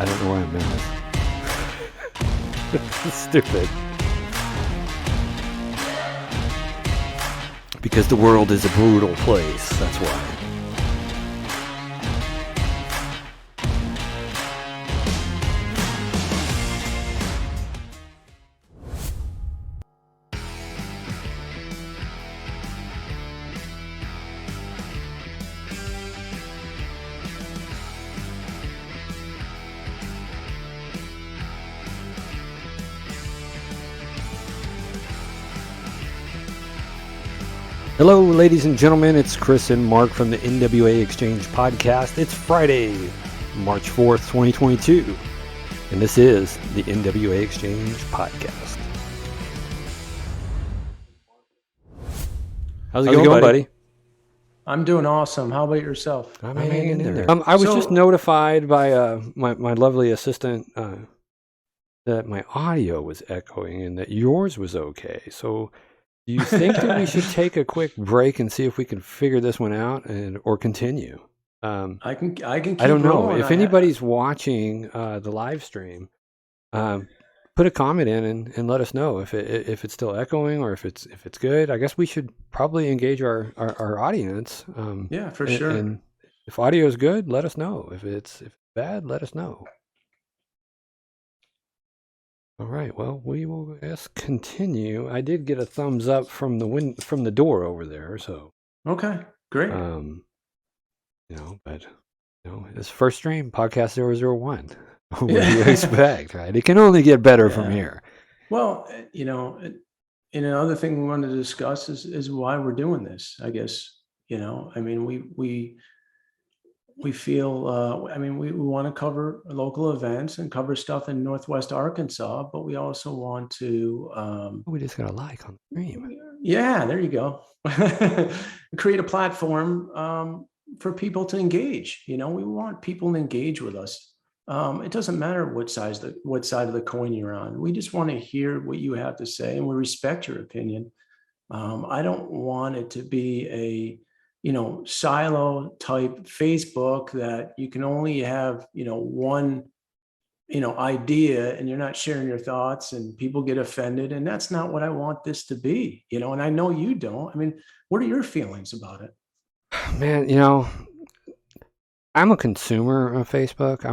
I don't know why I'm mad. It's stupid. Because the world is a brutal place, that's why. Hello, ladies and gentlemen. It's Chris and Mark from the NWA Exchange Podcast. It's Friday, March 4th, 2022, and this is the NWA Exchange Podcast. How's it going, buddy? I'm doing awesome. How about yourself? I'm hanging in there. I was just notified by my lovely assistant that my audio was echoing and that yours was okay. So do you think that we should take a quick break and see if we can figure this one out or continue? I can keep I don't know. rolling. If anybody's watching the live stream, put a comment in and let us know if it's still echoing or if it's good. I guess we should probably engage our audience. Yeah, for sure. And if audio is good, let us know. If it's bad, let us know. All right. Well, we will just continue. I did get a thumbs up from the door over there. So Okay, great. But it's first stream podcast 001. What do you expect, right? It can only get better from here. Well, and another thing we wanted to discuss is why we're doing this. I guess I mean, we feel, we want to cover local events and cover stuff in Northwest Arkansas, but we also want to. We just got a like on the stream. Yeah, there you go. Create a platform for people to engage. We want people to engage with us. It doesn't matter what side of the coin you're on. We just want to hear what you have to say, and we respect your opinion. I don't want it to be a silo type Facebook that you can only have, one, idea, and you're not sharing your thoughts and people get offended. And that's not what I want this to be, and I know you don't. I mean, what are your feelings about it? Man, I'm a consumer of Facebook.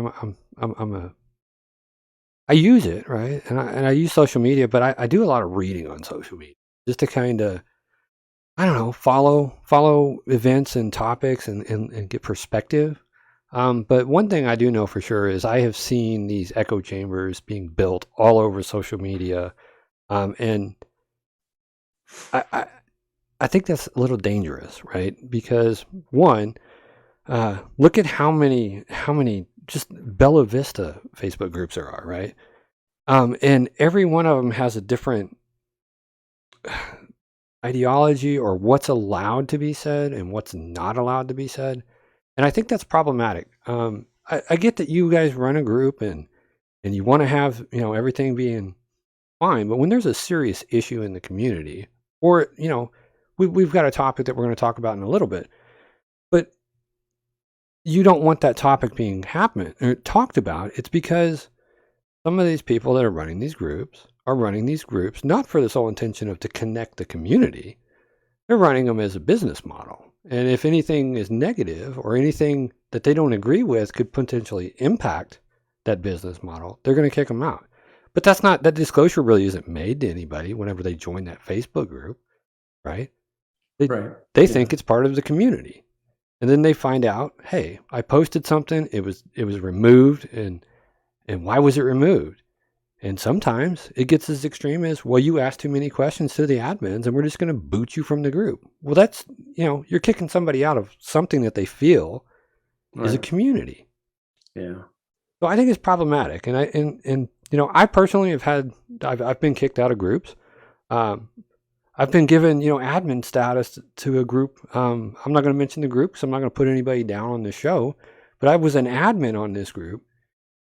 I use it, right? And I use social media, but I do a lot of reading on social media just to kind of, I don't know, follow events and topics and get perspective. But one thing I do know for sure is I have seen these echo chambers being built all over social media. And I think that's a little dangerous, right? Because one, look at how many just Bella Vista Facebook groups there are, right? And every one of them has a different ideology or what's allowed to be said and what's not allowed to be said. And I think that's problematic. I get that you guys run a group and you want to have, everything being fine, but when there's a serious issue in the community or, we've got a topic that we're going to talk about in a little bit, but you don't want that topic being talked about. It's because some of these people that are running these groups not for the sole intention to connect the community. They're running them as a business model. And if anything is negative or anything that they don't agree with could potentially impact that business model, they're going to kick them out. But that disclosure really isn't made to anybody whenever they join that Facebook group, right? They think it's part of the community. And then they find out, hey, I posted something, it was removed, and why was it removed? And sometimes it gets as extreme as, well, you asked too many questions to the admins and we're just going to boot you from the group. Well, that's, you're kicking somebody out of something that they feel is a community. Yeah. So I think it's problematic. And I personally I've been kicked out of groups. I've been given, admin status to a group. I'm not going to mention the group because I'm not going to put anybody down on the show, but I was an admin on this group.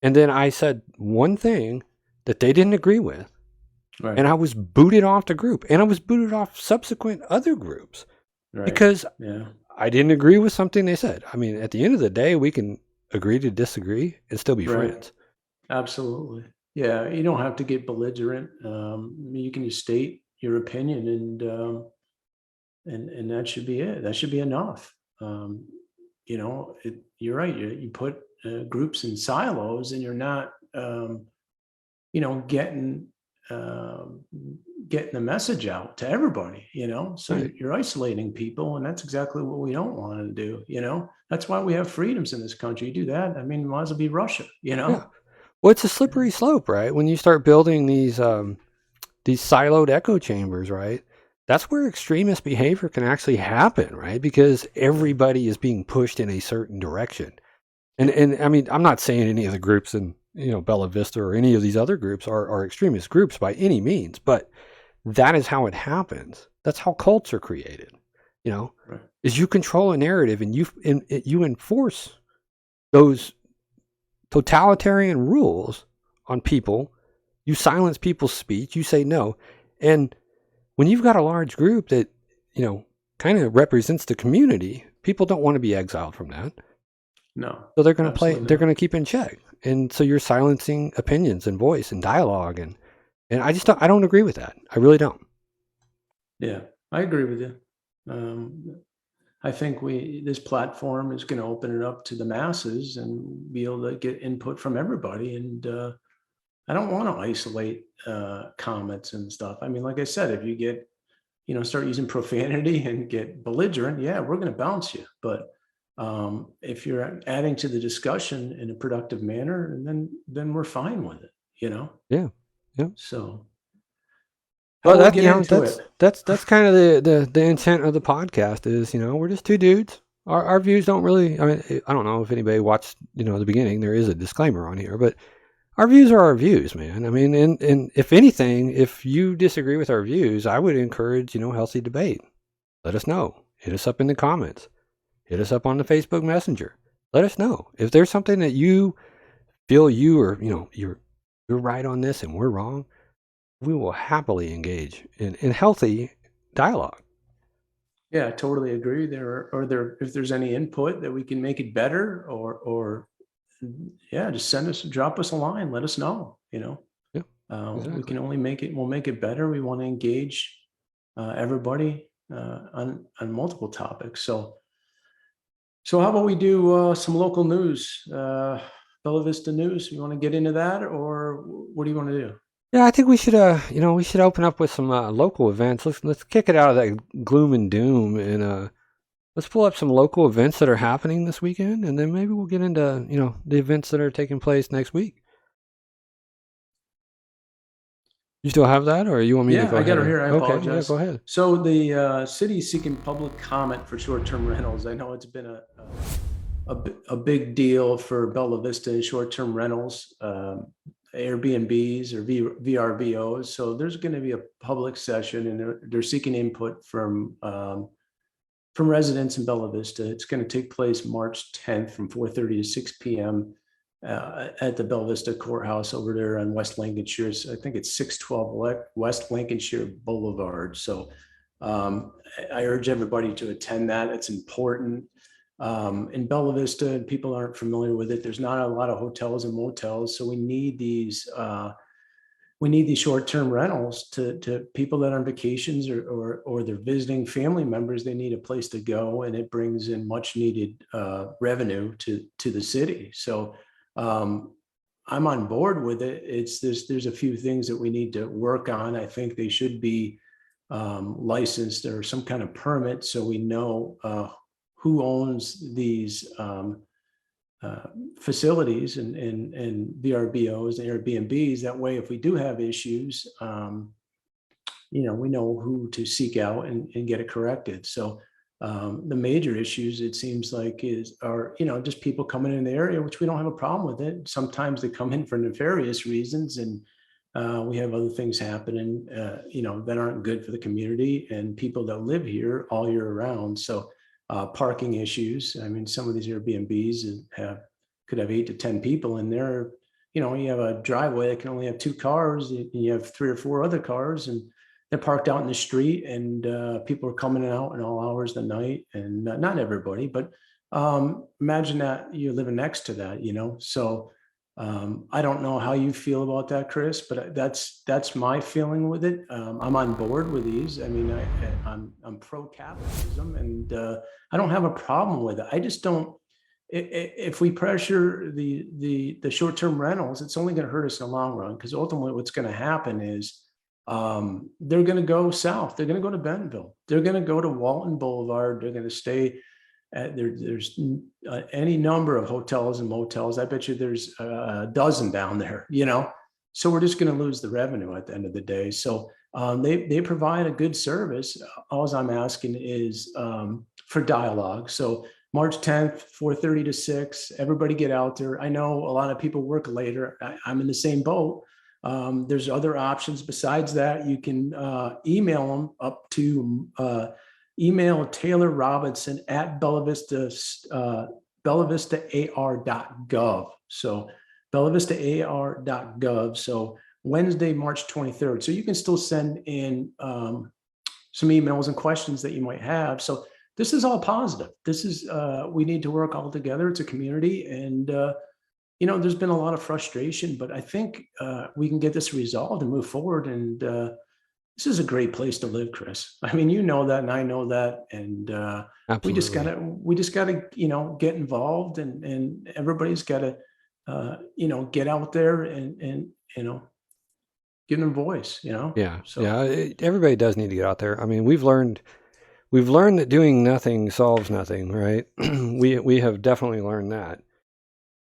And then I said one thing that they didn't agree with. Right. And I was booted off the group. And I was booted off subsequent other groups. Right. Because I didn't agree with something they said. I mean, at the end of the day, we can agree to disagree and still be friends. Absolutely. Yeah, you don't have to get belligerent. You can just state your opinion, and that should be it. That should be enough. Um, you're right. You put groups in silos, and you're not, you know, getting um, getting the message out to everybody. So Right. you're isolating people, and that's exactly what we don't want to do. That's why we have freedoms in this country. You do that, I mean, might as well be Russia. Yeah. Well, it's a Yeah. slippery slope, right? When you start building these siloed echo chambers, right? That's where extremist behavior can actually happen, right? Because Right. everybody is being pushed in a certain direction. And Yeah. and I mean, I'm not saying any of the groups in Bella Vista or any of these other groups are extremist groups by any means, but that is how it happens. That's how cults are created. You know, Right. is you control a narrative and you enforce those totalitarian rules on people. You silence people's speech. You say no, and when you've got a large group that you know kind of represents the community, people don't want to be exiled from that. No, So they're going to play. absolutely They're not. going to keep in check, and so you're silencing opinions and voice and dialogue, and I just don't. I don't agree with that. I really don't. Yeah, I agree with you. Um, I think this platform is going to open it up to the masses and be able to get input from everybody. And I don't want to isolate comments and stuff. I mean, like I said, if you start using profanity and get belligerent, yeah, we're going to bounce you. But if you're adding to the discussion in a productive manner, and then we're fine with it. You know. Yeah, yeah. So how Well, about we that get into that's it? that's kind of the intent of the podcast is we're just two dudes. Our views don't really. I mean, I don't know if anybody watched the beginning. There is a disclaimer on here, but our views are our views, man. I mean, and if anything, if you disagree with our views, I would encourage healthy debate. Let us know. Hit us up in the comments. Hit us up on the Facebook Messenger. Let us know if there's something that you feel you're right on this and we're wrong. We will happily engage in healthy dialogue. Yeah, I totally agree. If there's any input that we can make it better, or yeah, just drop us a line, let us know. Yeah, We exactly. can only make it. We'll make it better. We want to engage everybody on multiple topics. So how about we do some local news, Bella Vista news? You want to get into that, or what do you want to do? Yeah, I think we should open up with some local events. Let's kick it out of that gloom and doom and let's pull up some local events that are happening this weekend, and then maybe we'll get into the events that are taking place next week. You still have that, or you want me to Yeah, go I got ahead her and here. I okay? Yeah, go apologize. ahead. So the city is seeking public comment for short-term rentals. I know it's been a big deal for Bella Vista and short-term rentals, Airbnbs or VRBOs. So there's going to be a public session, and they're seeking input from residents in Bella Vista. It's going to take place March 10th from 4:30 to 6 p.m. At the Bella Vista Courthouse over there on West Lincolnshire. I think it's 612 West Lincolnshire Boulevard. So I urge everybody to attend that. It's important. In Bella Vista, and people aren't familiar with it, there's not a lot of hotels and motels. So we need these short-term rentals to people that are on vacations, or they're visiting family members. They need a place to go, and it brings in much needed revenue to the city. So um, I'm on board with it. There's a few things that we need to work on. I think they should be licensed or some kind of permit, so we know who owns these uh, facilities and VRBOs and Airbnbs. That way, if we do have issues, we know who to seek out and get it corrected. So the major issues, it seems like, are just people coming in the area, which we don't have a problem with it. Sometimes they come in for nefarious reasons, and we have other things happening, that aren't good for the community and people that live here all year round. So parking issues. I mean, some of these Airbnbs could have 8 to 10 people in there. You have a driveway that can only have 2 cars, and you have 3 or 4 other cars, and they're parked out in the street, and people are coming out in all hours of the night. And not everybody, but imagine that you're living next to that. So I don't know how you feel about that, Chris, but that's my feeling with it. I'm on board with these. I mean, I'm pro capitalism, and I don't have a problem with it. I just don't. If we pressure the short term rentals, it's only going to hurt us in the long run, because ultimately what's going to happen is they're going to go south. They're going to go to Bentonville. They're going to go to Walton Boulevard. They're going to stay there's any number of hotels and motels. I bet you there's a dozen down there, you know. So we're just going to lose the revenue at the end of the day. So they provide a good service. All I'm asking is for dialogue. So March 10th, 4:30 to 6. Everybody get out there. I know a lot of people work later. I'm in the same boat. There's other options besides that. You can email them up to email Taylor Robinson at bellavistaar.gov. So bellavistaar.gov. So Wednesday, March 23rd. So you can still send in some emails and questions that you might have. So this is all positive. This is, we need to work all together. It's a community, and, you know, there's been a lot of frustration, but I think we can get this resolved and move forward. And this is a great place to live, Chris. I mean, you know that, and I know that, and Absolutely. we just gotta, you know, get involved, and everybody's gotta, you know, get out there and you know, give them a voice, you know. Yeah, So yeah. Everybody does need to get out there. I mean, we've learned that doing nothing solves nothing, right? We have definitely learned that.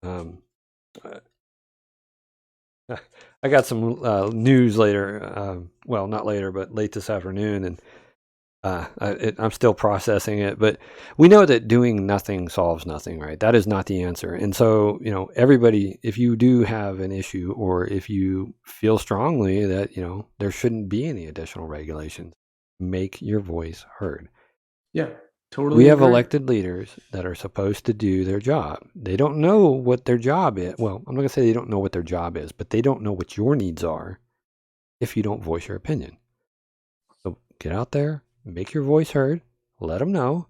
Um, uh, I got some news later. Well, not later, but late this afternoon, and I'm still processing it. But we know that doing nothing solves nothing, right? That is not the answer. And so, you know, everybody, if you do have an issue, or if you feel strongly that, you know, there shouldn't be any additional regulations, make your voice heard. yeah, We totally have agree. elected leaders that are supposed to do their job. They don't know what their job is. Well, I'm not going to say they don't know what their job is, but they don't know what your needs are if you don't voice your opinion. So get out there, make your voice heard, let them know,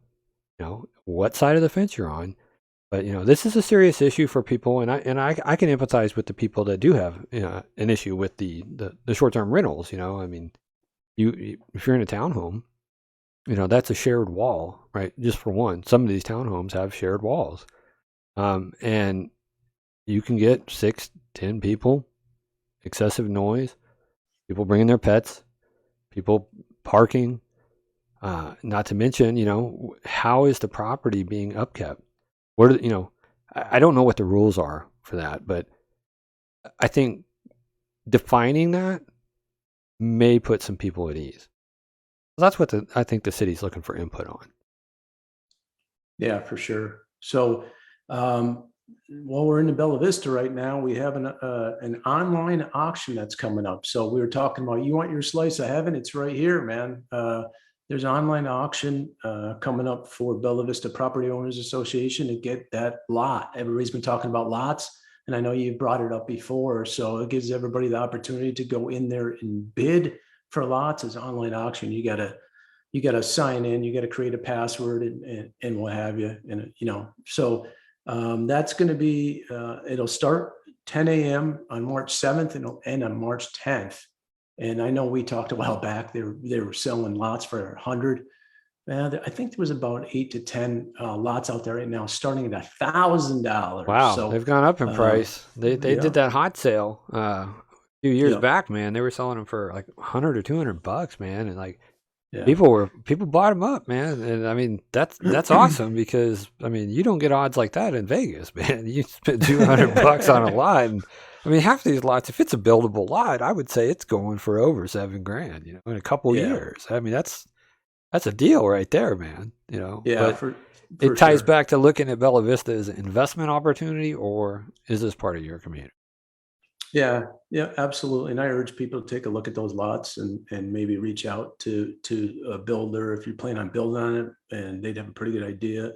what side of the fence you're on. But this is a serious issue for people, and I can empathize with the people that do have an issue with the short term rentals. I mean, if you're in a townhome, that's a shared wall, right? Just for one, some of these townhomes have shared walls, and you can get 6, 10 people, excessive noise, people bringing their pets, people parking. Not to mention, how is the property being upkept? What are, I don't know what the rules are for that, but I think defining that may put some people at ease. That's what I think the city's looking for input on. Yeah, for sure. So, while we're in the Bella Vista right now, we have an online auction that's coming up. So we were talking about, you want your slice of heaven? It's right here, man. There's an online auction coming up for Bella Vista Property Owners Association to get that lot. Everybody's been talking about lots, and I know you've brought it up before. So it gives everybody the opportunity to go in there and bid for lots. As online auction, you got to sign in, you got to create a password, and what have you. And, so that's going to be, it'll start 10 a.m. on March 7th and it'll end on March 10th. And I know we talked a while back, they were selling lots for 100. I think there was about 8 to 10 lots out there right now, starting at $1,000. Wow, So, they've gone up in um, price. They did yeah, that hot sale a few years yeah, back, man. They were selling them for like 100 or $200, man, and like yeah. people bought them up, man. And I mean, that's awesome, because I mean, you don't get odds like that in Vegas, man. You spend $200 on a lot, and I mean, half these lots, if it's a buildable lot, I would say it's going for over 7 grand, in a couple Yeah, years. I mean, that's a deal right there, man. yeah, But for it ties sure. back to looking at Bella Vista as an investment opportunity, or is this part of your community? Yeah, yeah, absolutely. And I urge people to take a look at those lots and maybe reach out to a builder if you plan on building on it, and they'd have a pretty good idea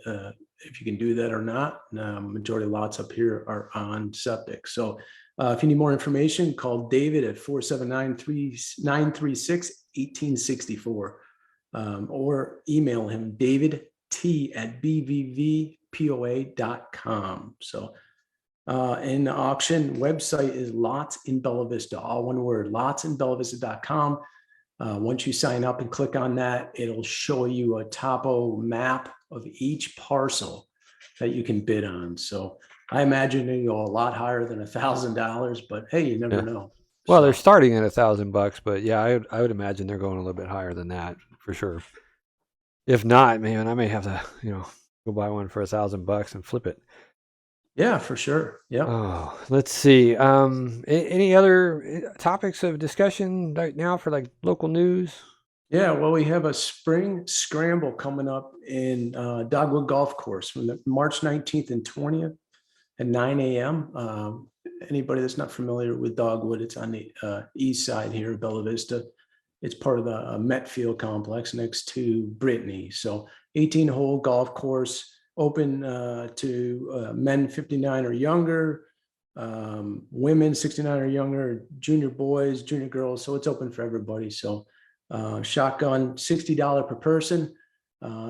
if you can do that or not. Majority of lots up here are on septic. So if you need more information, call David at 479-936-1864, or email him davidt@bvvpoa.com. So And the auction website is Lots in Bella Vista, all one word, lotsinbellavista.com. Once you sign up and click on that, it'll show you a topo map of each parcel that you can bid on. So I imagine it'll go a lot higher than $1,000, but hey, you never Yeah. know. Well, they're So starting at $1,000, but yeah, I would imagine they're going a little bit higher than that for sure. If not, man, I may have to, go buy one for $1,000 and flip it. yeah, for sure. Yep. Oh, let's see. Any other topics of discussion right now for like local news? Yeah, well, we have a spring scramble coming up in Dogwood Golf Course from March 19th and 20th at 9 a.m. Anybody that's not familiar with Dogwood, it's on the east side here of Bella Vista. It's part of the Met Field complex next to Brittany. So 18-hole golf course, open to men 59 or younger, women 69 or younger, junior boys, junior girls. So it's open for everybody. So shotgun, $60 per person.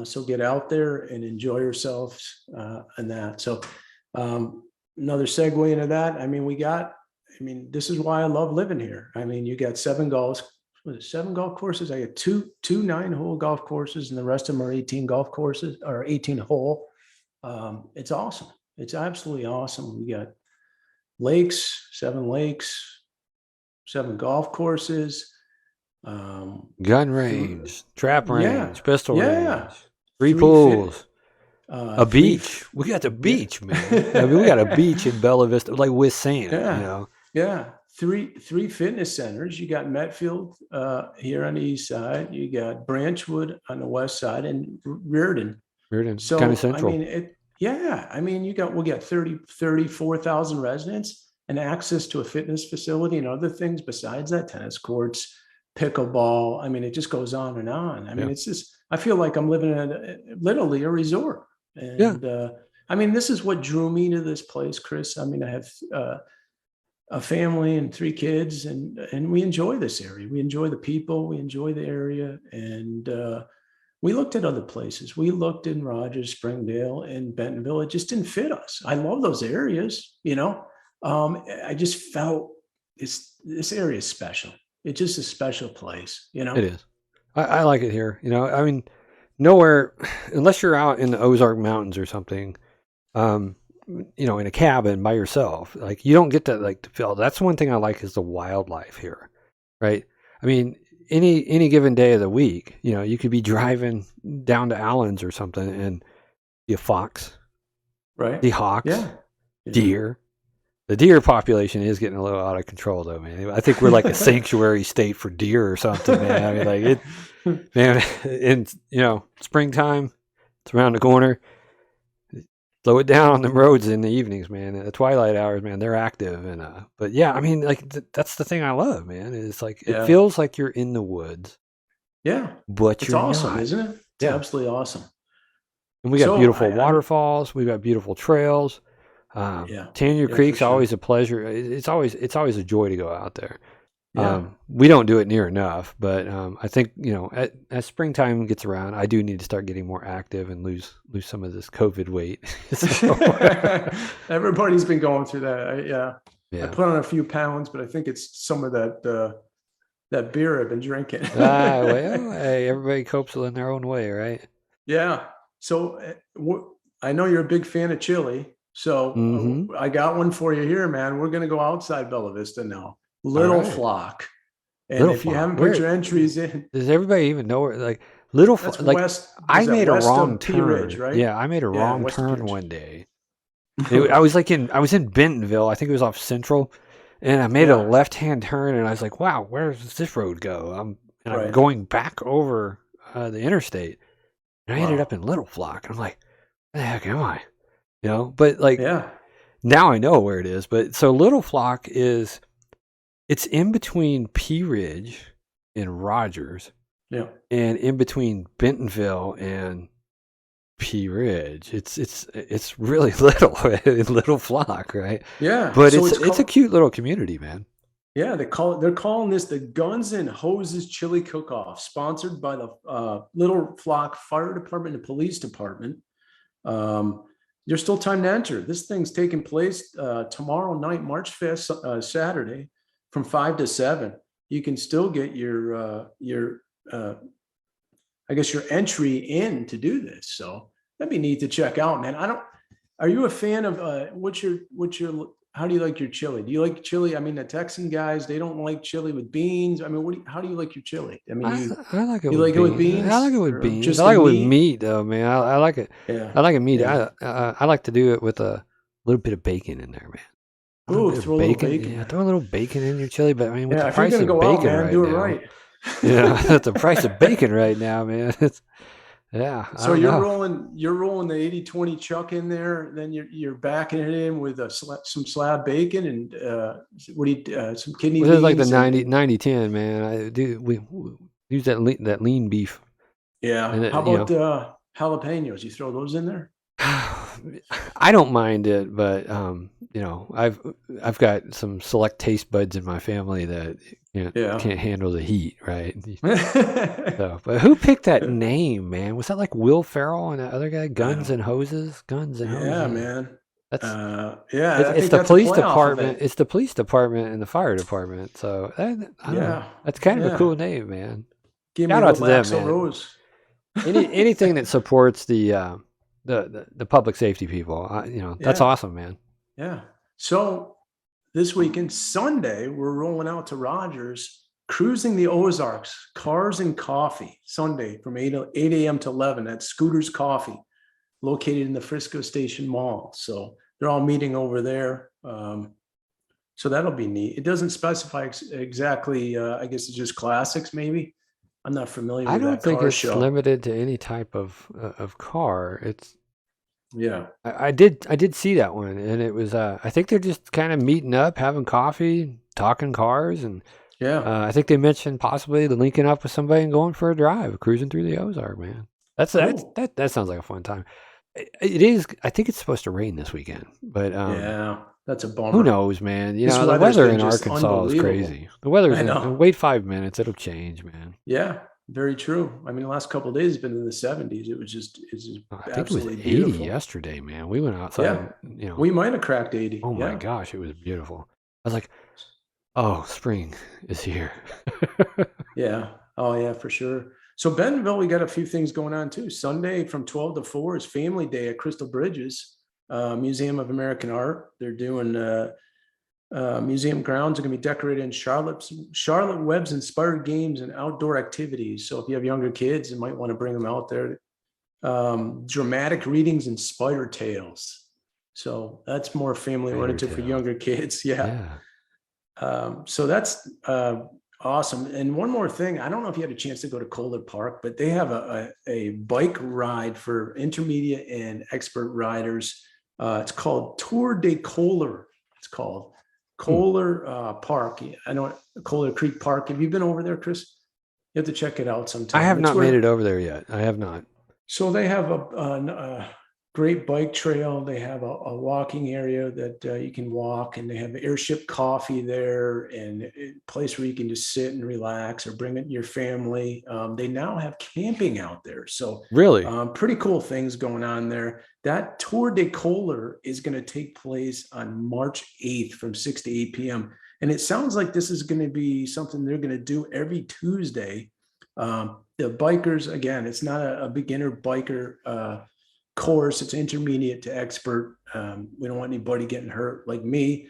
So get out there and enjoy yourselves and that. So another segue into that. I mean, this is why I love living here. I mean, you got seven golf courses. I got two 9-hole golf courses, and the rest of them are 18 golf courses or 18 hole. It's awesome. It's absolutely awesome. We got lakes, 7 golf courses. Gun range, trap Yeah, range, pistol yeah. range, 3 Three fit, pools, a beach. We got the yeah. beach, man. I mean, we got a beach in Bella Vista, like with sand, Yeah, yeah. Three fitness centers. You got Metfield here on the east side. You got Branchwood on the west side, and Reardon. Weird and kind of So I central. mean, we'll get 34,000 residents and access to a fitness facility and other things besides that, tennis courts, pickleball. I mean, it just goes on and on. I mean, Yeah. it's just, I feel like I'm living in literally a resort. Yeah. And I mean, this is what drew me to this place, Chris. I mean, I have a family and 3 kids, and we enjoy this area. We enjoy the people, we enjoy the area. And we looked at other places. We looked in Rogers, Springdale, and Bentonville. It just didn't fit us. I love those areas, you know. I just felt this area is special. It's just a special place, you It know. is. I like it here. I mean, nowhere, unless you're out in the Ozark Mountains or something, um, in a cabin by yourself, like you don't get that like to feel. That's one thing I like is the wildlife here, right? I mean, any given day of the week, you could be driving down to Allen's or something and see a fox, Right? see hawks, Yeah. Yeah. deer. The deer population is getting a little out of control, though, man. I think we're like a sanctuary state for deer or something, man. I mean, like it, man. In springtime, it's around the corner. Slow it down on the roads in the evenings, man. At the twilight hours, man, they're active, and but yeah, I mean, like that's the thing I love, man. It's like it Yeah. feels like you're in the woods, Yeah. but It's you're awesome, not. isn't it? It's Yeah, absolutely awesome. and we got So beautiful waterfalls. We got beautiful trails. yeah, Tanya yeah, for Creek's always sure. a pleasure. It's always a joy to go out there. Yeah. We don't do it near enough, but I think as springtime gets around, I do need to start getting more active and lose some of this COVID weight. So, Everybody's been going through that. Yeah. I yeah. put on a few pounds, but I think it's some of that beer I've been drinking. Well, hey, everybody copes in their own way, right? Yeah. So I know you're a big fan of chili. So Mm-hmm. I got one for you here, man. We're going to go outside Bella Vista now. All Little right. Flock. And Little if you Flock. haven't put Where your entries in, does everybody even know where? Like that's like west. I Was that made a west wrong of Pea Ridge, turn. right? Yeah, I made a Yeah, wrong west of Pea turn Ridge. one day. I was in Bentonville. I think it was off Central, and I made a Yeah, left-hand turn, and I was like, "Wow, where does this road go?" I'm right. going back over the interstate, and I ended up Wow. in Little Flock. I'm like, "Where the heck am I?" But like Yeah, now I know where it is. But so Little Flock it's in between Pea Ridge and Rogers, yeah, and in between Bentonville and Pea Ridge. It's really little, little flock, right? yeah. But So it's a cute little community, man. yeah, they're calling this the Guns and Hoses Chili Cook-Off, sponsored by the Little Flock Fire Department and Police Department. Um, There's still time to enter. This thing's taking place tomorrow night, March 5th, Saturday, from 5 to 7. You can still get uh, I guess your entry in to do this. So that'd be neat to check out, man. Are you a fan of how do you like your chili? Do you like chili? I mean, the Texan guys, they don't like chili with beans. I mean, how do you like your chili? I mean, I like it you with like it with beans. I like beans it with or beans. I just the like it with meat? meat though, man. I like it. Yeah. I like it meat. Yeah. I like to do it with a little bit of bacon in there, man. A little Ooh, bit of throw a little bacon. bacon Yeah, there. throw a little bacon in your chili. But I mean, with the Yeah, if you're price gonna of go out, bacon man, right do it now, right. at the price of bacon right now, man. Yeah, I So don't know. you're rolling the 80/20 chuck in there, then you're backing it in with some slab bacon and what do you some kidney Well, it's like the beans 90/10, man. We use that lean beef, and yeah. How you know. about jalapenos? You throw those in there? I don't mind it, but I've got some select taste buds in my family that Yeah. can't handle the heat, right? So, but who picked that name, man? Was that like Will Ferrell and that other guy, I Guns don't. and Hoses? Guns and Yeah, Hoses. man. That's Yeah, it's I it's think the that's a police play off of department. it. It's the police department and the fire department. So I don't know. Yeah, That's kind of a yeah. cool name, man. Give me Shout out to them, relaxo man. rose. Anything that supports the public safety people, that's Yeah, awesome, man. yeah. So this weekend, Sunday, we're rolling out to Rogers, cruising the Ozarks, cars and coffee. Sunday from 8 a.m. to 11 at Scooters Coffee, located in the Frisco Station Mall. So they're all meeting over there. So that'll be neat. It doesn't specify exactly. I guess it's just classics, maybe. I'm not familiar I with don't that think car it's show. limited to any type of car. It's Yeah, I did see that one, and it was I think they're just kind of meeting up, having coffee, talking cars, and yeah. I think they mentioned possibly the linking up with somebody and going for a drive, cruising through the Ozark, man. Cool. That sounds like a fun time. It is. I think it's supposed to rain this weekend, but Yeah, that's a who bummer. knows, man? This The weather's weather been in just Arkansas is unbelievable. crazy. The weather's I in know. wait 5 minutes, it'll change, man. Yeah, very true. I mean, the last couple of days has been in the 70s. It's just I think it was absolutely 80 beautiful. yesterday, man. We went outside Yeah, and, we might have cracked 80. oh my Yeah, gosh, it was beautiful. I was like, oh, spring is here. yeah. Oh, yeah, for sure. So Bentonville, we got a few things going on too. Sunday from 12 to 4 is Family Day at Crystal Bridges, Museum of American Art. They're doing museum grounds are going to be decorated in Charlotte Webb's inspired games and outdoor activities. So if you have younger kids, you might want to bring them out there. Dramatic readings and spider tales. So that's more family Spider oriented for tails. younger kids. Yeah. Yeah. So that's awesome. And one more thing, I don't know if you had a chance to go to Kohler Park, but they have a bike ride for intermediate and expert riders. It's called Tour de Kohler. It's called Hmm. Kohler Park. I know Kohler Creek Park. Have you been over there, Chris? You have to check it out I sometime. have It's not made where it over there yet. I have not. so they have a great bike trail. They have a walking area that you can walk, and they have airship coffee there, and a place where you can just sit and relax, or bring it your family. They now have camping out there, so Really? pretty cool things going on there. That Tour de Kohler is going to take place on March 8th from 6 to 8 p.m. And it sounds like this is going to be something they're going to do every Tuesday. The bikers, again, it's not a beginner biker course, it's intermediate to expert. We don't want anybody getting hurt like me.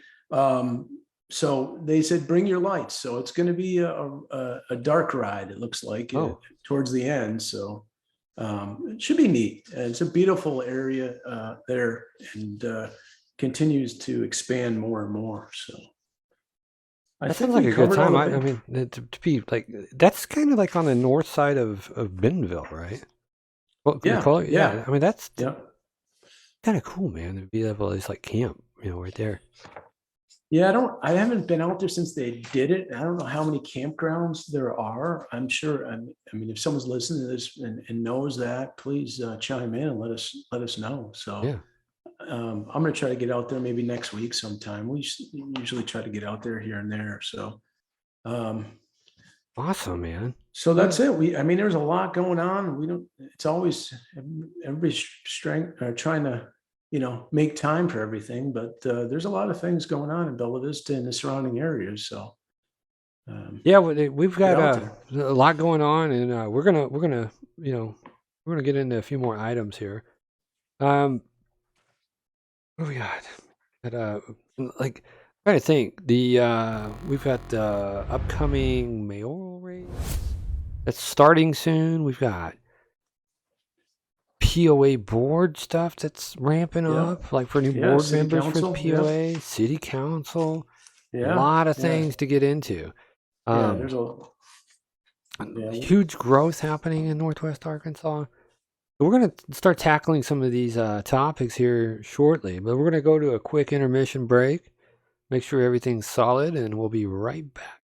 So they said bring your lights, so it's going to be a dark ride, it looks like, Oh, towards the end. So it should be neat. It's a beautiful area there, and continues to expand more and more. So I that sounds think like we a good covered all time. the I big. mean, to be like, that's kind of like on the north side of Bentonville, right? Well, the Yeah, color, yeah, yeah. I mean, that's yeah. kind of cool, man. To be able to just like camp, right there. Yeah, I haven't been out there since they did it. I don't know how many campgrounds there are. I'm sure, I mean, if someone's listening to this and knows that, please chime in and let us know. So Yeah. I'm gonna try to get out there maybe next week sometime. We usually try to get out there here and there. Um, Awesome, man. so Yeah. that's it. I mean, there's a lot going on. We don't. It's always everybody's strength trying to make time for everything. But there's a lot of things going on in Bella Vista and the surrounding areas. So Yeah, we've get got out there. a lot going on, and we're gonna you know we're gonna get into a few more items here. What do we got? Got, like, trying to think. We've got the upcoming mayoral race that's starting soon. We've got POA board stuff that's ramping Yeah. up, like for new Yeah. board City members for the council. Yeah. POA, city council. A Yeah. lot of Yeah. things to get into. Yeah. Um, There's a, yeah. Huge growth happening in Northwest Arkansas. We're going to start tackling some of these topics here shortly, but we're going to go to a quick intermission break, make sure everything's solid, and we'll be right back.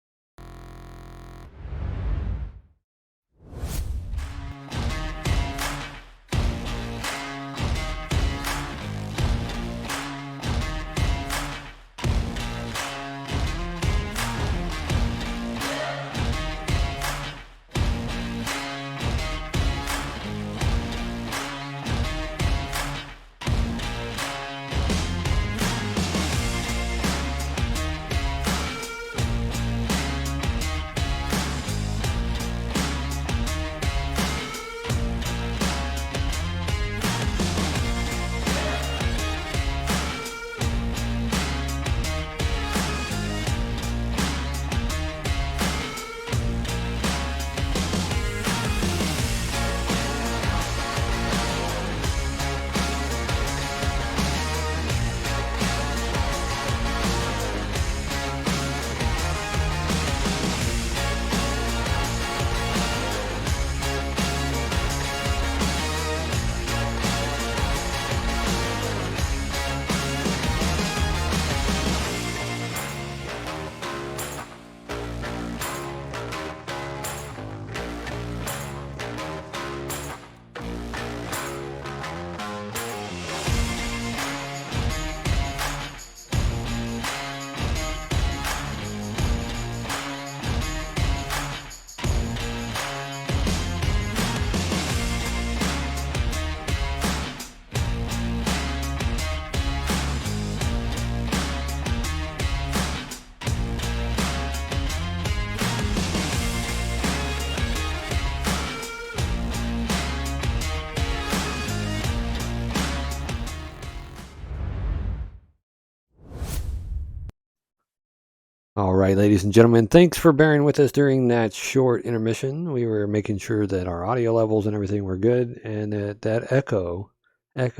All right, ladies and gentlemen, thanks for bearing with us during that short intermission. We were making sure that our audio levels and everything were good, and that echo is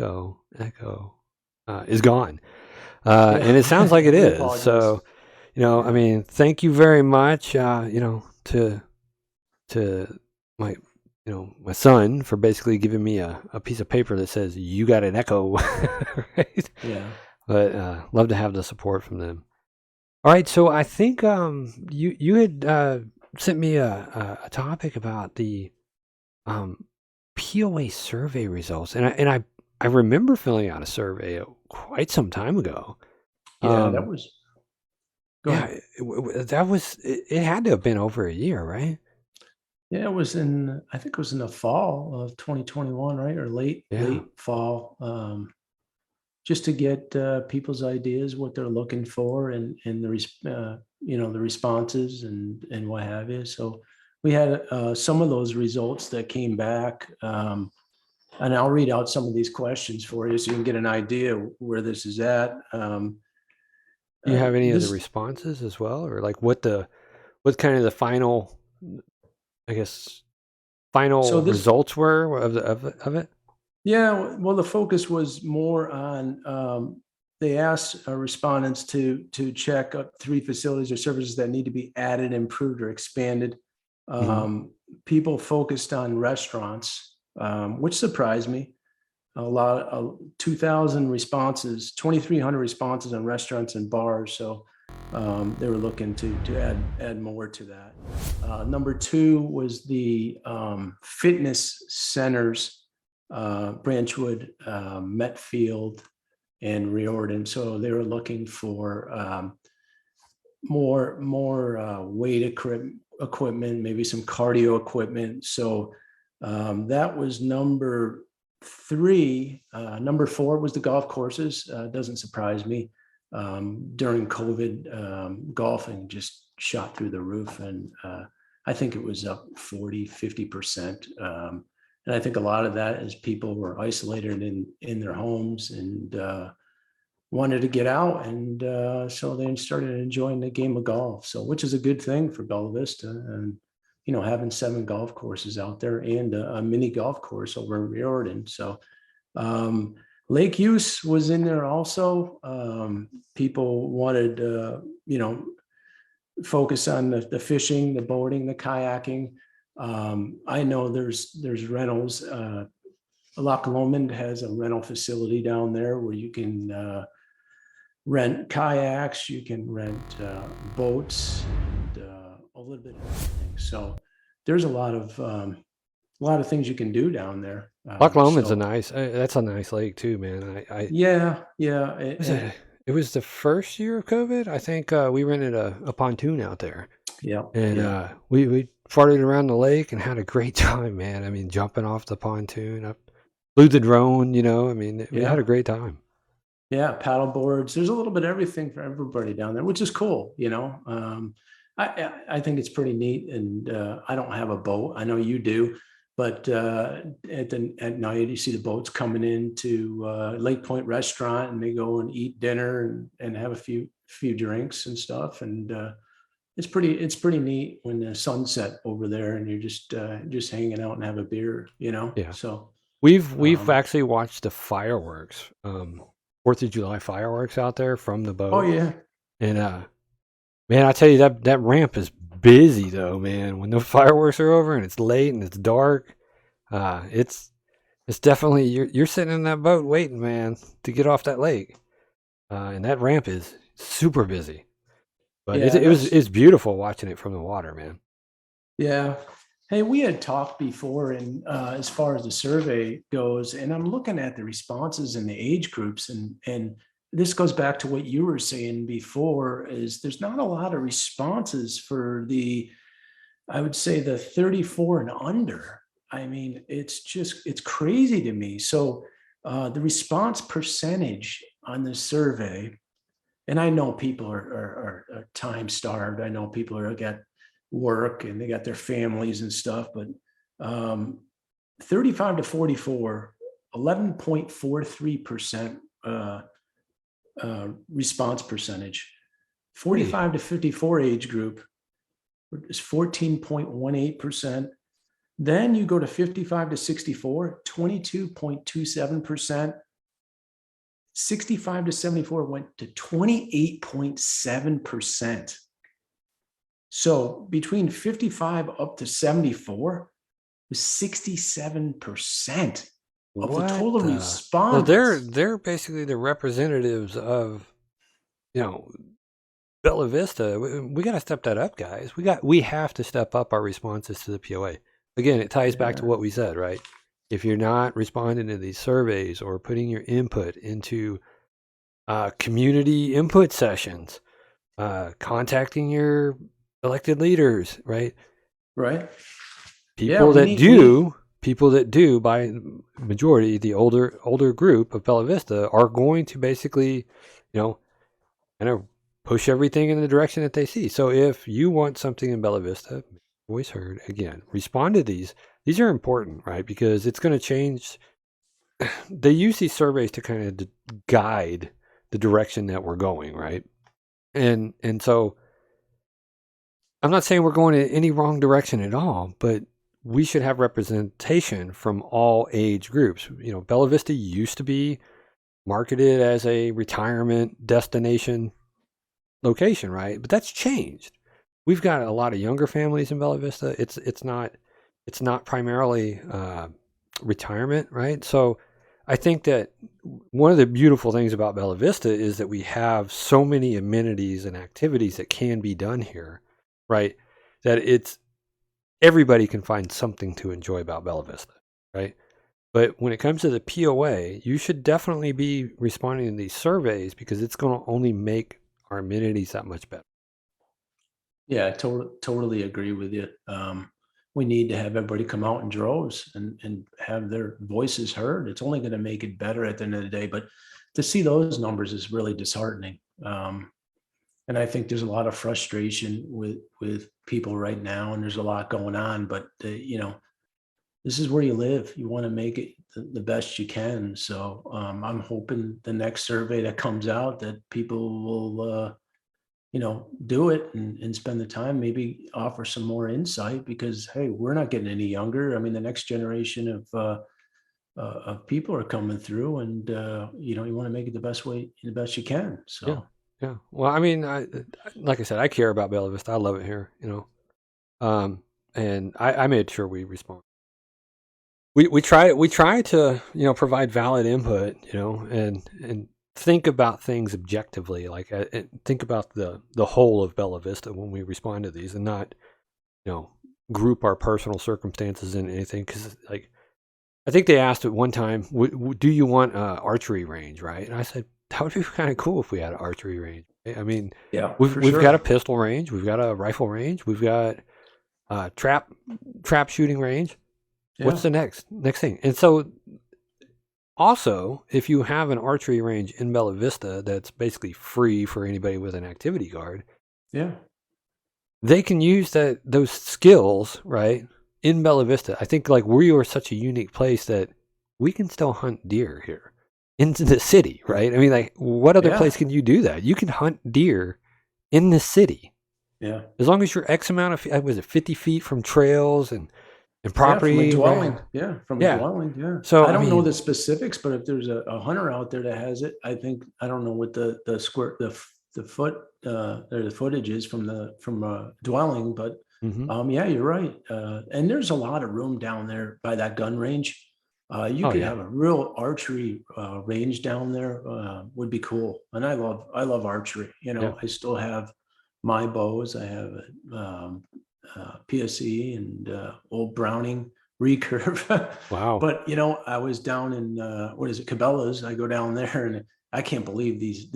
gone. And it sounds like Yeah. it We is. apologize. So, I Yeah. mean, thank you very much, to my, my son for basically giving me a piece of paper that says you got an echo, right? Yeah. But love to have the support from them. All right, so I think you had sent me a topic about the um, POA survey results, and I remember filling out a survey quite some time ago. Yeah. That Um, was, go yeah, ahead. it had to have been over a year, right? Yeah, I think it was in the fall of 2021, right? Or Yeah. late fall. Just to get people's ideas, what they're looking for, and the responses and what have you. So we had some of those results that came back, and I'll read out some of these questions for you so you can get an idea where this is at. Do you have any of the This responses as well, or like what kind of the final, I guess, so final this results were of it? Yeah, well, the focus was more on, they asked respondents to check three facilities or services that need to be added, improved, or expanded. Hmm. People focused on restaurants, which surprised me. A lot of 2,000 responses, 2,300 responses on restaurants and bars. So they were looking to add more to that. Number two was the fitness centers, Branchwood, Metfield, and Riordan. So they were looking for more weight equipment, maybe some cardio equipment. So that was number three. Number four was the golf courses. Doesn't surprise me. During COVID, golfing just shot through the roof, and I think it was up 40, 50%. And I think a lot of that is people were isolated in their homes and wanted to get out, and so they started enjoying the game of golf. So, which is a good thing for Bella Vista, and having 7 golf courses out there and a mini golf course over in Riordan. So, um, lake use was in there also. People wanted, focus on the fishing, the boating, the kayaking. I know there's rentals. Loch Lomond has a rental facility down there where you can rent kayaks, you can rent boats, and a little bit of everything. So there's a lot of things you can do down there. Loch Lomond's a So nice. That's a nice lake too, man. yeah, yeah, Was it? It was the first year of COVID. I think we rented a pontoon out there, yeah, and yeah, we farted around the lake and had a great time, man. I mean, jumping off the pontoon, up, flew the drone. I mean, we had yeah, a great time. yeah. Paddle boards. There's a little bit of everything for everybody down there, which is cool. I think it's pretty neat, and I don't have a boat. I know you do, but at night you see the boats coming into Lake Point Restaurant, and they go and eat dinner and have a few drinks and stuff, and it's pretty neat when the sunset over there, and you're just hanging out and have a beer. Yeah, So we've um, actually watched the fireworks, 4th of July fireworks out there from the oh boat, yeah, and man, I tell you that ramp is busy though, man. When the fireworks are over and it's late and it's dark, it's definitely you're sitting in that boat waiting, man, to get off that lake, and that ramp is super busy. But yeah, it's beautiful watching it from the water, man. yeah. Hey, we had talked before, and as far as the survey goes, and I'm looking at the responses and the age groups, and this goes back to what you were saying before, is there's not a lot of responses for I would say the 34 and under. I mean, it's crazy to me. So the response percentage on the survey, and I know people are time starved. I know people are got work and they got their families and stuff, but um, 35 to 44, 11.43% response percentage. Hey, 45 to 54 age group is 14.18%. Then you go to 55 to 64, 22.27%. 65 to 74 went to 28.7%. So between 55 up to 74 was 67% of the what total the? So they're respondents. they're basically the representatives of you know Bella Vista. We got to step that up, guys. We have to step up our responses to the POA. Again, it ties back to Yeah, what we said, right? If you're not responding to these surveys or putting your input into community input sessions, contacting your elected leaders, right? right. Yeah, People that do, people that do, by majority, the older group of Bella Vista are going to basically, you know, kind of push everything in the direction that they see. So if you want something in Bella Vista, voice heard again, respond to these. These are important, right? Because it's going to change. They use these surveys to kind of guide the direction that we're going, right? And so I'm not saying we're going in any wrong direction at all, but we should have representation from all age groups. Bella Vista used to be marketed as a retirement destination location, right? But that's changed. We've got a lot of younger families in Bella Vista. It's not primarily retirement, right? So I think that one of the beautiful things about Bella Vista is that we have so many amenities and activities that can be done here, right? That everybody can find something to enjoy about Bella Vista, right? But when it comes to the POA, you should definitely be responding to these surveys because it's going to only make our amenities that much better. yeah, totally agree with you. we need to have everybody come out in droves and have their voices heard. It's only going to make it better at the end of the day. But to see those numbers is really disheartening. And I think there's a lot of frustration with people right now, and there's a lot going on. But this is where you live. You want to make it the best you can. So I'm hoping the next survey that comes out that people will do it and spend the time, maybe offer some more insight, because, hey, we're not getting any younger. I mean, the next generation of people are coming through, and you want to make it the best you can. Yeah. So Yeah. Well, I mean, like I said, I care about Bella Vista. I love it here, and I made sure we respond. We try to, provide valid input, and think about things objectively, like think about the whole of Bella Vista when we respond to these, and not, group our personal circumstances in anything. Because, like, I think they asked at one time, do you want archery range, right? And I said, that would be kind of cool if we had an archery range. I mean, yeah, we've for we've got a sure. pistol range, we've got a rifle range, we've got trap shooting range. What's Yeah, the next thing? And so, also, if you have an archery range in Bella Vista that's basically free for anybody with an activity card, yeah, they can use those skills, right, in Bella Vista. I think, like, we are such a unique place that we can still hunt deer here into the city, right? I mean, like, what other yeah, place can you do that? You can hunt deer in the city yeah, as long as you're X amount of was it 50 feet from trails and yeah. From a property, right? dwelling, yeah, from a Yeah. dwelling, yeah. So I I don't know mean, the specifics, but if there's a hunter out there that has it, I don't know what the square the foot or the footage is from a dwelling, but mhm. yeah, you're right. And there's a lot of room down there by that gun range. You Oh could yeah, have a real archery range down there. Would be cool. And I love archery. yeah. I still have my bows. I have a PSE and old Browning recurve. Wow. But I was down in what is it, Cabela's. I go down there and I can't believe these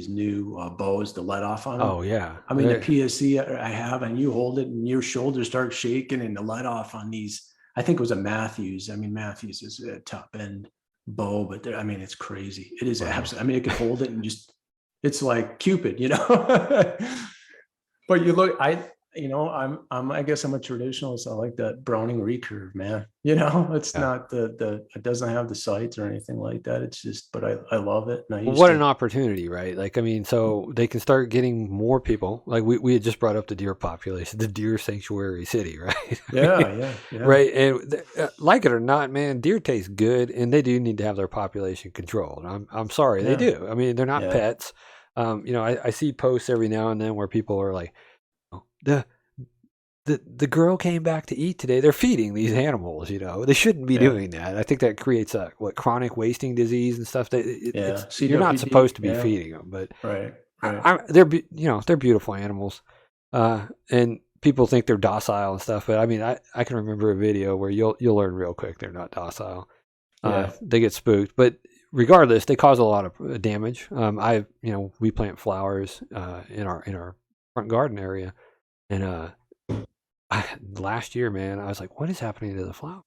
new bows, the let off on them. Oh yeah. I mean, the PSE I have, and you hold it, and your shoulders start shaking, and the let off on these. I think it was a Matthews. I mean, Matthews is a top end bow, but I mean, it's crazy. It is Wow. absolutely. I mean, it could hold it and it's like Cupid. But you look, I guess I'm a traditionalist. I like that Browning recurve, man. It's Yeah. not it doesn't have the sights or anything like that. It's just, but I love it. And I Well, used what an to, opportunity, right? Like, I mean, so they can start getting more people. Like, we had just brought up the deer population, the deer sanctuary city, right? I mean, yeah, yeah, yeah, right. And like it or not, man, deer taste good, and they do need to have their population controlled. I'm sorry, they yeah, do. I mean, they're not yeah, pets. I see posts every now and then where people are like, "Oh, the girl came back to eat today." They're feeding these animals, they shouldn't be yeah, doing that. I think that creates a chronic wasting disease and stuff. That yeah. it's you're not supposed CWD, to be yeah, feeding them, but right, right. they're beautiful animals, and people think they're docile and stuff. But I mean, I can remember a video where you'll learn real quick they're not docile. Yeah, They get spooked, but regardless, they cause a lot of damage. We plant flowers in our front garden area, and last year, man, I was like, what is happening to the flower?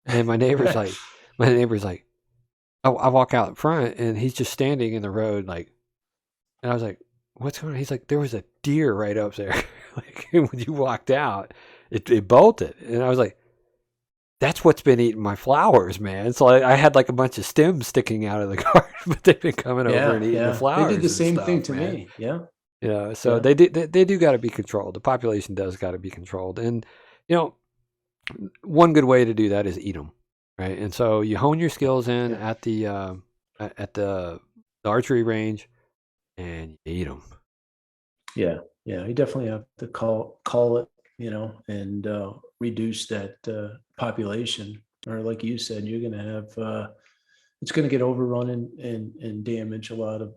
And my neighbor's like, I walk out front and he's just standing in the road, like, and I was like, what's going on? He's like, there was a deer right up there. Like, when you walked out, it bolted. And I was like, that's what's been eating my flowers, man. So I had like a bunch of stems sticking out of the garden, but they've been coming over and yeah, eating the yeah. They did the flowers and same thing stuff, to man. me. Yeah, So yeah, they do got to be controlled. The population does got to be controlled, and you know one good way to do that is eat them, right? And so you hone your skills in yeah, at the archery range, and you eat them. yeah, yeah. You definitely have to call it, and reduce that population. Or like you said, you're going to have it's going to get overrun and damage a lot of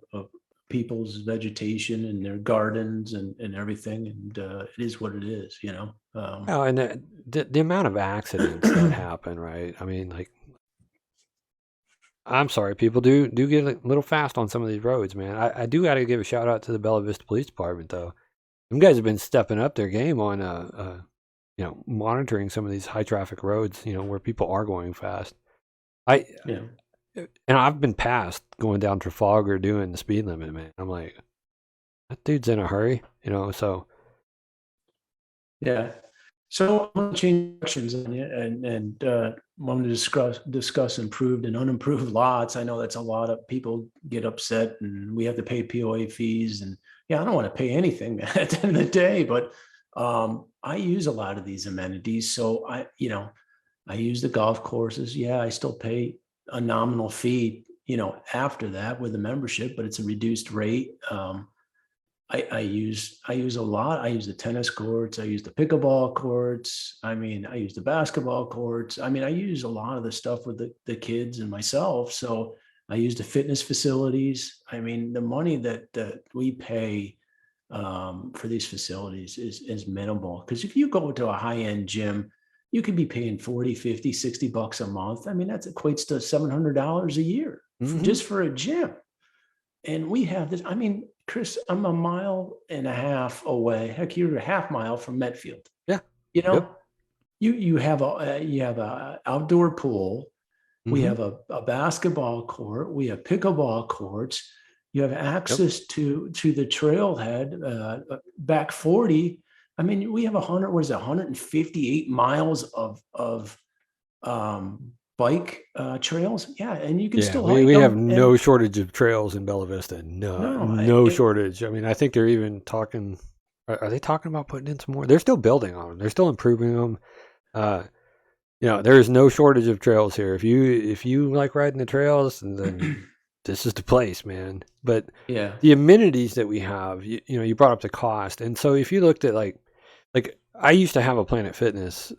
people's vegetation and their gardens and everything. And it is what it is. Oh, and the amount of accidents that happen, right? I mean, like, I'm sorry, people do get a little fast on some of these roads, man. I do got to give a shout out to the Bella Vista Police Department, though. Them guys have been stepping up their game on monitoring some of these high traffic roads, where people are going fast. I Yeah. and I've been passed going down Trafalgar doing the speed limit, man. I'm like, that dude's in a hurry, so Yeah. So I want to change directions on you and want to discuss improved and unimproved lots. I know that's a lot of people get upset and we have to pay POA fees and yeah, I don't want to pay anything at the end of the day, but I use a lot of these amenities. So I use the golf courses. Yeah, I still pay a nominal fee, after that with a membership, but it's a reduced rate. I use a lot. I use the tennis courts. I use the pickleball courts. I mean, I use the basketball courts. I mean, I use a lot of the stuff with the kids and myself. So I use the fitness facilities. I mean, the money that we pay for these facilities is minimal. Because if you go to a high-end gym, you could be paying 40, 50, 60 bucks a month. I mean, that equates to $700 a year hmm just for a gym. And we have this, I mean, Chris, I'm a mile and a half away. Heck, you're a half mile from Medfield. yeah, You yep, know, you have a outdoor pool. We hmm have a basketball court. We have pickleball courts. You have yep. access to the trailhead, back 40. I mean, we have 158 miles of bike trails. Yeah, and you can Yeah, still we hike have them. no And shortage of trails in Bella Vista. No, no, no shortage. I mean, I think they're even talking. Are they talking about putting in some more? They're still building on them. They're still improving them. Uh, there is no shortage of trails here. If you like riding the trails, then this is the place, man. But yeah, the amenities that we have, you brought up the cost, and so if you looked at like I used to have a Planet Fitness